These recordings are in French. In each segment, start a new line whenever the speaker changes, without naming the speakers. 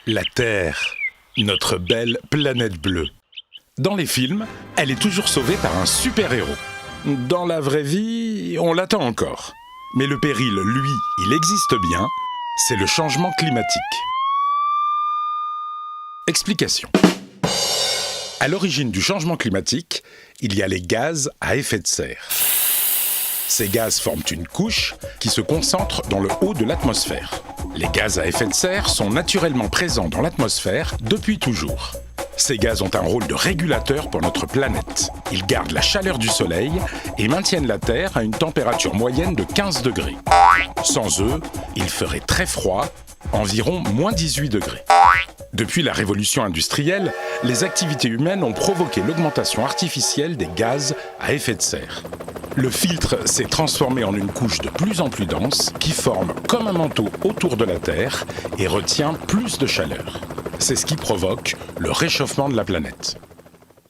La Terre, notre belle planète bleue. Dans les films, elle est toujours sauvée par un super-héros. Dans la vraie vie, on l'attend encore. Mais le péril, lui, il existe bien, c'est le changement climatique. Explication. À l'origine du changement climatique, il y a les gaz à effet de serre. Ces gaz forment une couche qui se concentre dans le haut de l'atmosphère. Les gaz à effet de serre sont naturellement présents dans l'atmosphère depuis toujours. Ces gaz ont un rôle de régulateur pour notre planète. Ils gardent la chaleur du soleil et maintiennent la Terre à une température moyenne de 15 degrés. Sans eux, il ferait très froid, environ moins 18 degrés. Depuis la révolution industrielle, les activités humaines ont provoqué l'augmentation artificielle des gaz à effet de serre. Le filtre s'est transformé en une couche de plus en plus dense qui forme comme un manteau autour de la Terre et retient plus de chaleur. C'est ce qui provoque le réchauffement de la planète.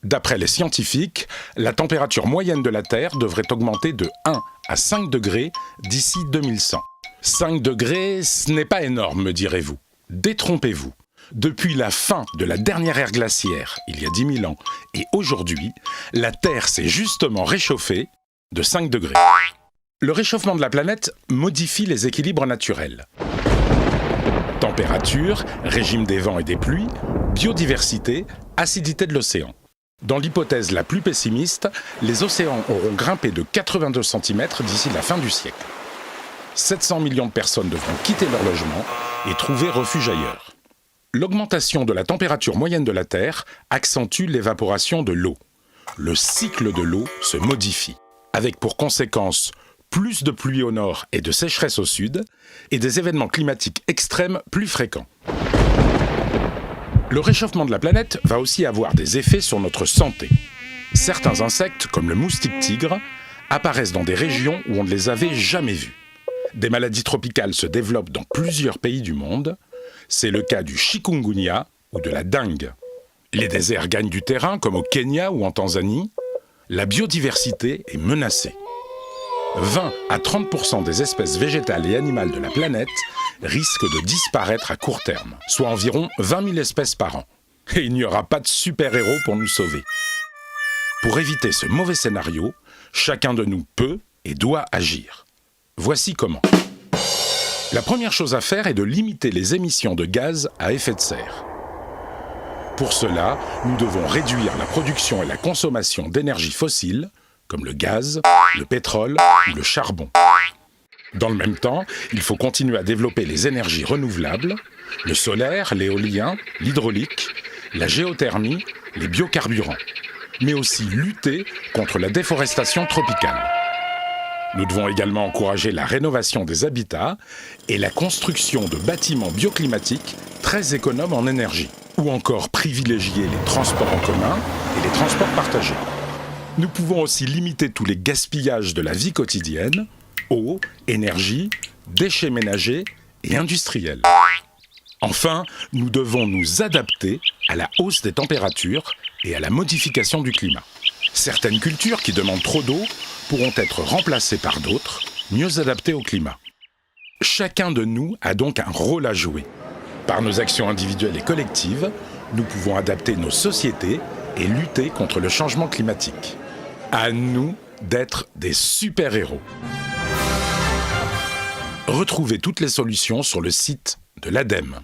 D'après les scientifiques, la température moyenne de la Terre devrait augmenter de 1 à 5 degrés d'ici 2100. 5 degrés, ce n'est pas énorme, me direz-vous. Détrompez-vous. Depuis la fin de la dernière ère glaciaire, il y a 10 000 ans, et aujourd'hui, la Terre s'est justement réchauffée de 5 degrés. Le réchauffement de la planète modifie les équilibres naturels. Température, régime des vents et des pluies, biodiversité, acidité de l'océan. Dans l'hypothèse la plus pessimiste, les océans auront grimpé de 82 cm d'ici la fin du siècle. 700 millions de personnes devront quitter leur logement et trouver refuge ailleurs. L'augmentation de la température moyenne de la Terre accentue l'évaporation de l'eau. Le cycle de l'eau se modifie, avec pour conséquence plus de pluie au nord et de sécheresse au sud, et des événements climatiques extrêmes plus fréquents. Le réchauffement de la planète va aussi avoir des effets sur notre santé. Certains insectes, comme le moustique tigre, apparaissent dans des régions où on ne les avait jamais vus. Des maladies tropicales se développent dans plusieurs pays du monde. C'est le cas du chikungunya ou de la dengue. Les déserts gagnent du terrain, comme au Kenya ou en Tanzanie. La biodiversité est menacée. 20 à 30% des espèces végétales et animales de la planète risquent de disparaître à court terme, soit environ 20 000 espèces par an. Et il n'y aura pas de super-héros pour nous sauver. Pour éviter ce mauvais scénario, chacun de nous peut et doit agir. Voici comment. La première chose à faire est de limiter les émissions de gaz à effet de serre. Pour cela, nous devons réduire la production et la consommation d'énergie fossile, comme le gaz, le pétrole ou le charbon. Dans le même temps, il faut continuer à développer les énergies renouvelables, le solaire, l'éolien, l'hydraulique, la géothermie, les biocarburants, mais aussi lutter contre la déforestation tropicale. Nous devons également encourager la rénovation des habitats et la construction de bâtiments bioclimatiques très économes en énergie, ou encore privilégier les transports en commun et les transports partagés. Nous pouvons aussi limiter tous les gaspillages de la vie quotidienne, eau, énergie, déchets ménagers et industriels. Enfin, nous devons nous adapter à la hausse des températures et à la modification du climat. Certaines cultures qui demandent trop d'eau pourront être remplacées par d'autres, mieux adaptées au climat. Chacun de nous a donc un rôle à jouer. Par nos actions individuelles et collectives, nous pouvons adapter nos sociétés et lutter contre le changement climatique. À nous d'être des super-héros. Retrouvez toutes les solutions sur le site de l'ADEME.